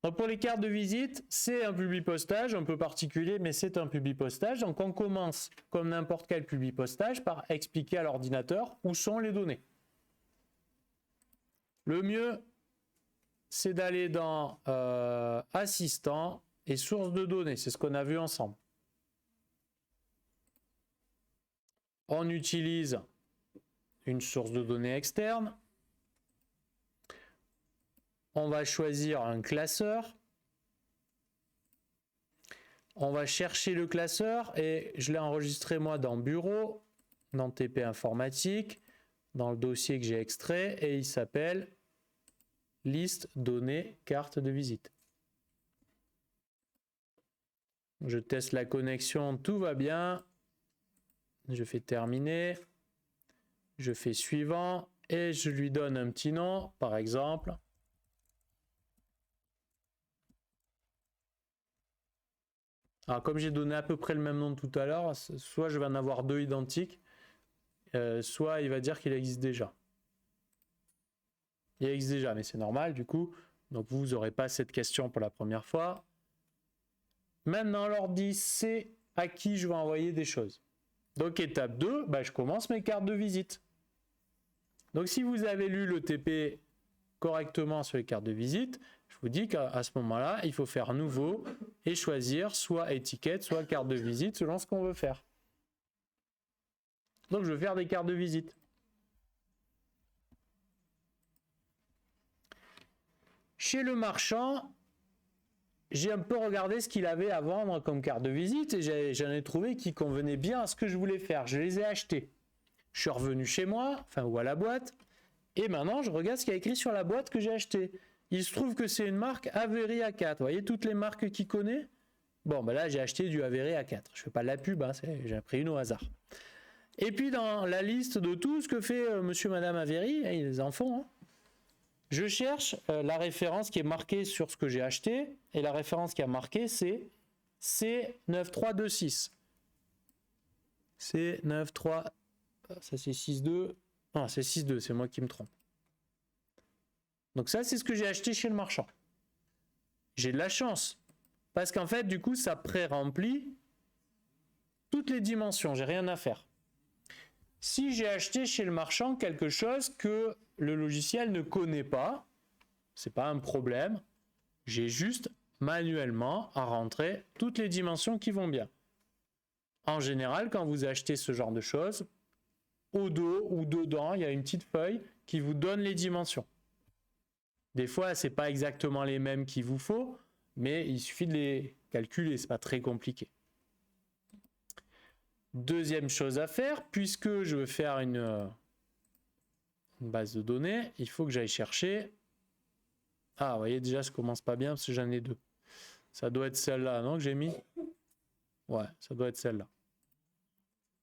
Donc pour les cartes de visite, c'est un publipostage un peu particulier, mais c'est un publipostage. Donc on commence, comme n'importe quel publipostage, par expliquer à l'ordinateur où sont les données. Le mieux, c'est d'aller dans Assistant et Source de données. C'est ce qu'on a vu ensemble. On utilise une source de données externe. On va choisir un classeur. On va chercher le classeur et je l'ai enregistré moi dans Bureau, dans TP Informatique, dans le dossier que j'ai extrait et il s'appelle Liste données carte de visite. Je teste la connexion, tout va bien. Je fais terminer. Je fais suivant et je lui donne un petit nom, par exemple. Alors comme j'ai donné à peu près le même nom tout à l'heure, soit je vais en avoir deux identiques, soit il va dire qu'il existe déjà. Il existe déjà, mais c'est normal du coup. Donc vous n'aurez pas cette question pour la première fois. Maintenant, l'ordi sait à qui je vais envoyer des choses. Donc étape 2, je commence mes cartes de visite. Donc si vous avez lu le TP correctement sur les cartes de visite, je vous dis qu'à ce moment-là, il faut faire nouveau et choisir soit étiquette, soit carte de visite selon ce qu'on veut faire. Donc je vais faire des cartes de visite. Chez le marchand, j'ai un peu regardé ce qu'il avait à vendre comme carte de visite et j'en ai trouvé qui convenait bien à ce que je voulais faire. Je les ai achetés. Je suis revenu chez moi, ou à la boîte, et maintenant je regarde ce qu'il y a écrit sur la boîte que j'ai acheté. Il se trouve que c'est une marque Avery A4. Vous voyez toutes les marques qu'il connaît? Bon, là j'ai acheté du Avery A4. Je fais pas de la pub, j'ai pris une au hasard. Et puis dans la liste de tout ce que fait monsieur, madame Avery, ils en font, hein. Je cherche la référence qui est marquée sur ce que j'ai acheté, et la référence qui a marqué c'est C9326. C93, ça c'est 62, non c'est 62, c'est moi qui me trompe. Donc ça c'est ce que j'ai acheté chez le marchand. J'ai de la chance, parce qu'en fait du coup ça pré-remplit toutes les dimensions, j'ai rien à faire. Si j'ai acheté chez le marchand quelque chose que le logiciel ne connaît pas, c'est pas un problème. J'ai juste manuellement à rentrer toutes les dimensions qui vont bien. En général, quand vous achetez ce genre de choses, au dos ou dedans, il y a une petite feuille qui vous donne les dimensions. Des fois, c'est pas exactement les mêmes qu'il vous faut, mais il suffit de les calculer, c'est pas très compliqué. Deuxième chose à faire, puisque je veux faire une base de données, il faut que j'aille chercher. Ah, vous voyez, déjà, ça commence pas bien parce que j'en ai deux. Ça doit être celle-là, non, que j'ai mis? Ouais, ça doit être celle-là.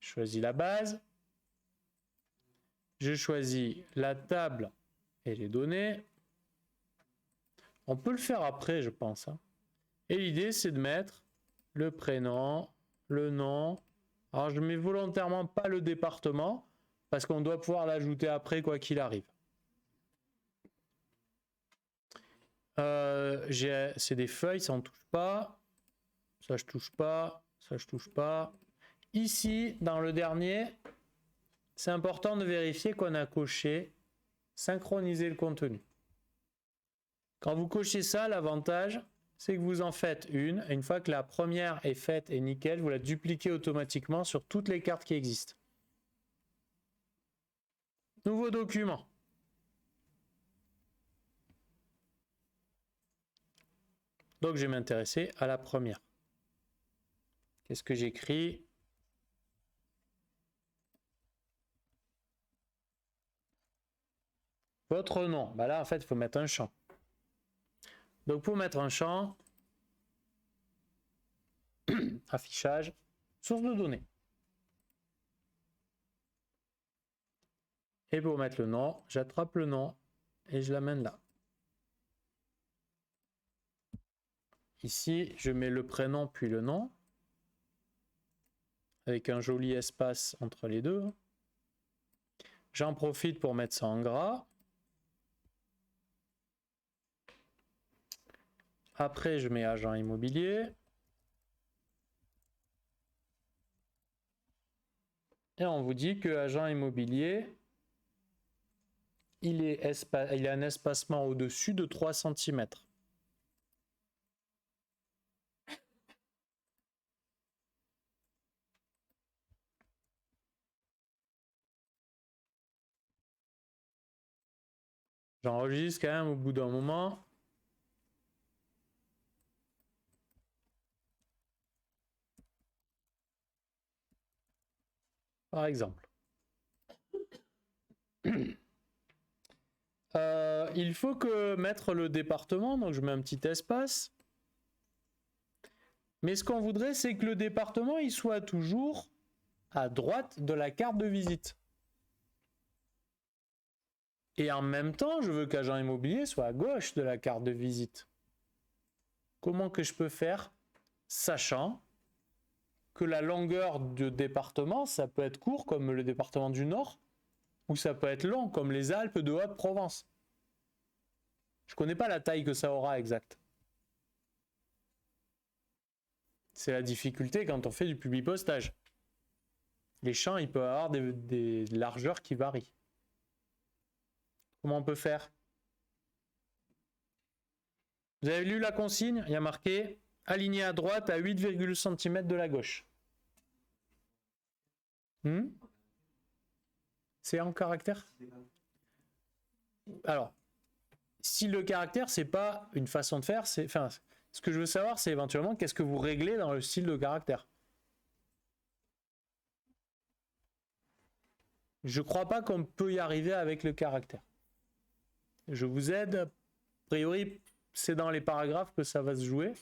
Je choisis la base. Je choisis la table et les données. On peut le faire après, je pense, hein. Et l'idée, c'est de mettre le prénom, le nom. Alors, je ne mets volontairement pas le département parce qu'on doit pouvoir l'ajouter après, quoi qu'il arrive. C'est des feuilles, ça on touche pas. Ça, je touche pas. Ça, je touche pas. Ici, dans le dernier, c'est important de vérifier qu'on a coché synchroniser le contenu. Quand vous cochez ça, l'avantage, c'est que vous en faites une. Et une fois que la première est faite et nickel, vous la dupliquez automatiquement sur toutes les cartes qui existent. Nouveau document. Donc, je vais m'intéresser à la première. Qu'est-ce que j'écris? Votre nom. Là, en fait, il faut mettre un champ. Donc, pour mettre un champ, affichage, source de données. Et pour mettre le nom, j'attrape le nom et je l'amène là. Ici, je mets le prénom puis le nom, avec un joli espace entre les deux. J'en profite pour mettre ça en gras. Après, je mets agent immobilier. Et on vous dit que agent immobilier, il a un espacement au-dessus de 3 cm. J'enregistre quand même au bout d'un moment. Par exemple. Il faut que mettre le département, donc je mets un petit espace. Mais ce qu'on voudrait, c'est que le département, il soit toujours à droite de la carte de visite. Et en même temps, je veux qu'agent immobilier soit à gauche de la carte de visite. Comment que je peux faire, sachant que la longueur de département, ça peut être court comme le département du Nord, ou ça peut être long comme les Alpes de Haute-Provence. Je ne connais pas la taille que ça aura exact. C'est la difficulté quand on fait du publipostage. Les champs, ils peuvent avoir des largeurs qui varient. Comment on peut faire? Vous avez lu la consigne? Il y a marqué aligné à droite à 8, cm de la gauche. C'est en caractère? Alors, si le caractère, c'est pas une façon de faire, c'est, enfin, ce que je veux savoir, c'est éventuellement qu'est-ce que vous réglez dans le style de caractère. Je crois pas qu'on peut y arriver avec le caractère. Je vous aide. A priori, c'est dans les paragraphes que ça va se jouer.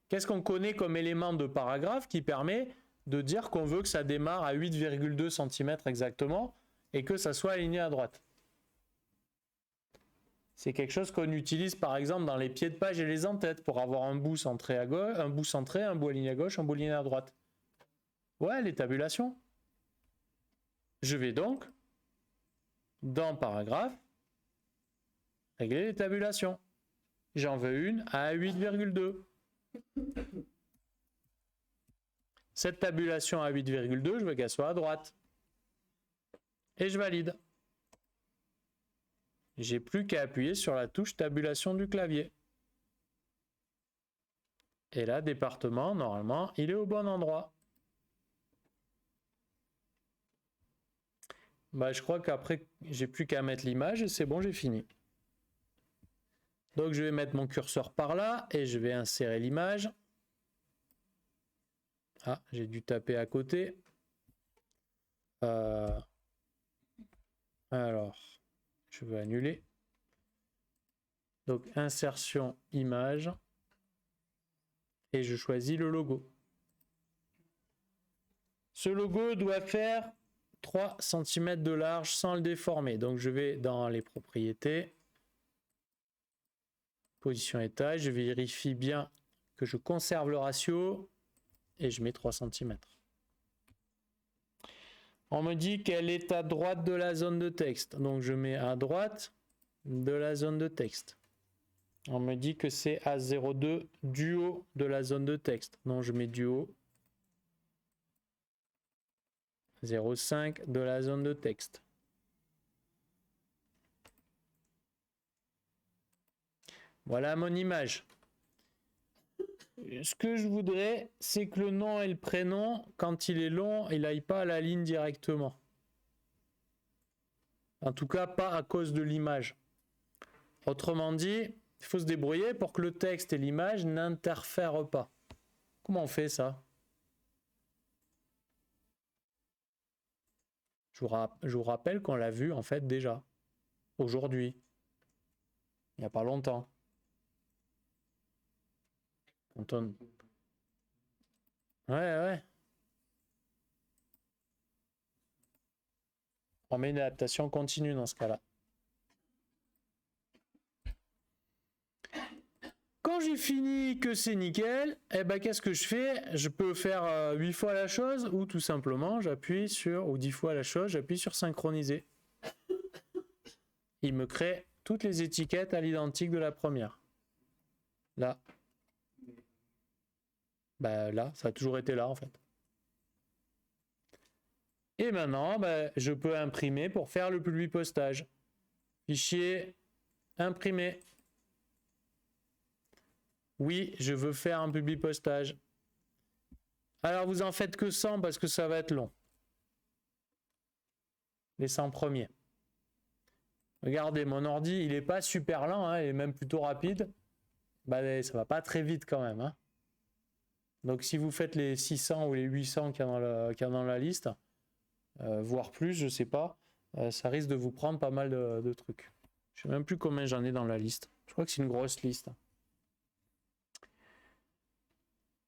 Qu'est-ce qu'on connaît comme élément de paragraphe qui permet de dire qu'on veut que ça démarre à 8,2 cm exactement et que ça soit aligné à droite? C'est quelque chose qu'on utilise par exemple dans les pieds de page et les en-têtes pour avoir un bout centré à gauche, un bout centré, un bout aligné à gauche, un bout aligné à droite. Ouais, les tabulations. Je vais donc, dans paragraphe, régler les tabulations. J'en veux une à 8,2. Cette tabulation à 8,2, je veux qu'elle soit à droite. Et je valide. J'ai plus qu'à appuyer sur la touche tabulation du clavier. Et là, département, normalement, il est au bon endroit. Bah, je crois qu'après, j'ai plus qu'à mettre l'image et c'est bon, j'ai fini. Donc, je vais mettre mon curseur par là et je vais insérer l'image. Ah, j'ai dû taper à côté. Alors, je veux annuler. Donc, insertion image. Et je choisis le logo. Ce logo doit faire 3 cm de large sans le déformer. Donc, je vais dans les propriétés. Position et taille. Je vérifie bien que je conserve le ratio. Et je mets 3 cm. On me dit qu'elle est à droite de la zone de texte. Donc, je mets à droite de la zone de texte. On me dit que c'est à 0,2 du haut de la zone de texte. Donc, je mets du haut. 0,5 de la zone de texte. Voilà mon image. Ce que je voudrais, c'est que le nom et le prénom, quand il est long, il n'aille pas à la ligne directement. En tout cas, pas à cause de l'image. Autrement dit, il faut se débrouiller pour que le texte et l'image n'interfèrent pas. Comment on fait ça? Je vous rappelle qu'on l'a vu en fait déjà. Aujourd'hui. Il n'y a pas longtemps. Anton. Ouais. On met une adaptation continue dans ce cas-là. Quand j'ai fini que c'est nickel, eh ben, qu'est-ce que je fais? Je peux faire 8 fois la chose ou tout simplement j'appuie sur, ou 10 fois la chose, j'appuie sur synchroniser. Il me crée toutes les étiquettes à l'identique de la première. Là. Bah là, ça a toujours été là en fait. Et maintenant, bah, je peux imprimer pour faire le publi postage. Fichier, imprimer. Oui, je veux faire un publi postage. Alors vous en faites que 100 parce que ça va être long. Les 100 premiers. Regardez, mon ordi, il n'est pas super lent, hein, il est même plutôt rapide. Bah, ça va pas très vite quand même. Hein. Donc si vous faites les 600 ou les 800 qu'il y a dans la liste, voire plus, je sais pas, ça risque de vous prendre pas mal de trucs. Je sais même plus combien j'en ai dans la liste. Je crois que c'est une grosse liste.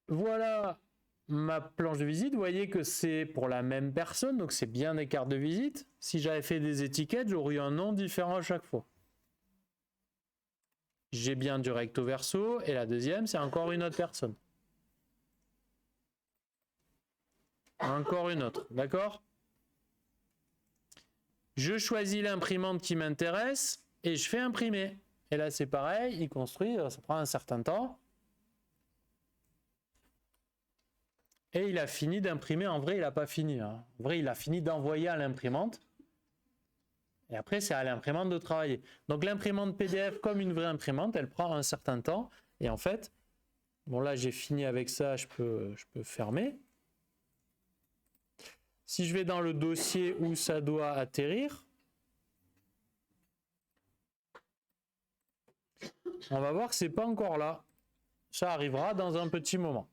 Voilà ma planche de visite. Vous voyez que c'est pour la même personne, donc c'est bien des cartes de visite. Si j'avais fait des étiquettes, j'aurais eu un nom différent à chaque fois. J'ai bien du recto verso, et la deuxième, c'est encore une autre personne. Encore une autre, d'accord? Je choisis l'imprimante qui m'intéresse, et je fais imprimer. Et là, c'est pareil, il construit, ça prend un certain temps. Et il a fini d'imprimer. En vrai, il n'a pas fini. Hein. En vrai, il a fini d'envoyer à l'imprimante. Et après, c'est à l'imprimante de travailler. Donc, l'imprimante PDF, comme une vraie imprimante, elle prend un certain temps. Et en fait, bon là, j'ai fini avec ça, je peux fermer. Si je vais dans le dossier où ça doit atterrir, on va voir que c'est pas encore là. Ça arrivera dans un petit moment.